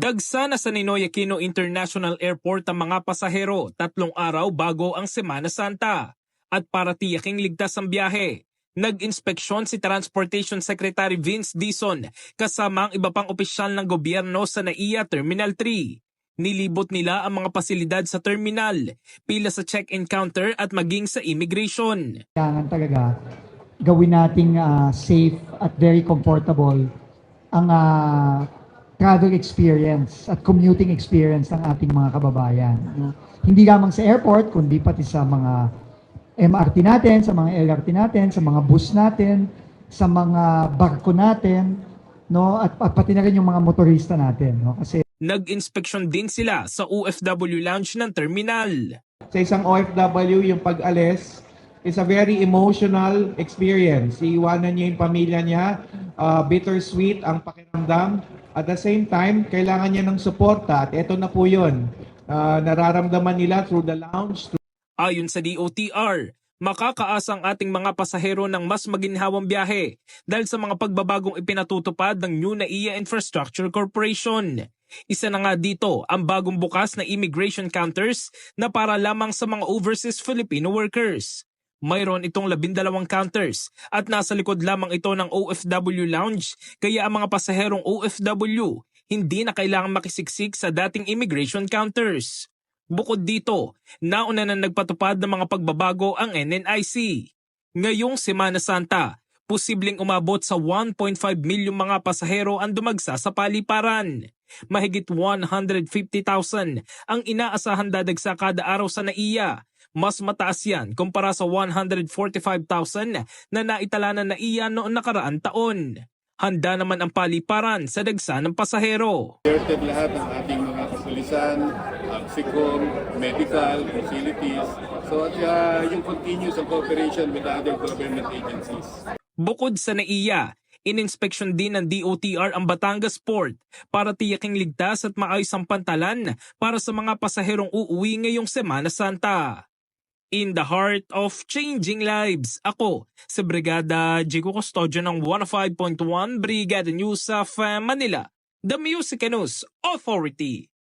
Dagsa na sa Ninoy Aquino International Airport ang mga pasahero 3 araw bago ang Semana Santa. At para tiyaking ligtas ang biyahe, nag-inspeksyon si Transportation Secretary Vince Dizon kasama ang iba pang opisyal ng gobyerno sa NAIA Terminal 3. Nilibot nila ang mga pasilidad sa terminal, pila sa check-in counter at maging sa immigration. Kailangan talaga gawin nating safe at very comfortable ang travel experience at commuting experience ng ating mga kababayan. No? Hindi lamang sa airport, kundi pati sa mga MRT natin, sa mga LRT natin, sa mga bus natin, sa mga barko natin, no? At pati na rin yung mga motorista natin. No? Kasi nag-inspeksyon din sila sa OFW lounge ng terminal. Sa isang OFW, yung pag-alis is a very emotional experience. Iiwanan niya yung pamilya niya, bittersweet ang pakiramdam. At the same time, kailangan niya ng suporta at ito na po yun. Nararamdaman nila through the lounge. Ayon sa DOTR, makakaasa ang ating mga pasahero ng mas maginhawang biyahe dahil sa mga pagbabagong ipinatutupad ng New NAIA Infrastructure Corporation. Isa na nga dito ang bagong bukas na immigration counters na para lamang sa mga overseas Filipino workers. Mayroon itong 12 counters at nasa likod lamang ito ng OFW lounge kaya ang mga pasaherong OFW hindi na kailangang makisiksik sa dating immigration counters. Bukod dito, nauna na nagpatupad ng mga pagbabago ang NNIC. Ngayong Semana Santa, posibleng umabot sa 1.5 milyong mga pasahero ang dumagsa sa paliparan. Mahigit 150,000 ang inaasahan dadagsa kada araw sa NAIA. Mas mataas yan kumpara sa 145,000 na naitala ng NAIA noong nakaraang taon. Handa naman ang paliparan sa dagsa ng pasahero. Alerted lahat ng ating mga kapulisan, AXICOM, medical, facilities. So yung continuous cooperation with other government agencies. Bukod sa NAIA, ininspeksyon din ng DOTR ang Batangas Port para tiyaking ligtas at maayos ang pantalan para sa mga pasaherong uuwi ngayong Semana Santa. In the heart of changing lives, ako si Brigada Jigo Custodio ng 105.1 Brigada News of Manila, the Music News Authority.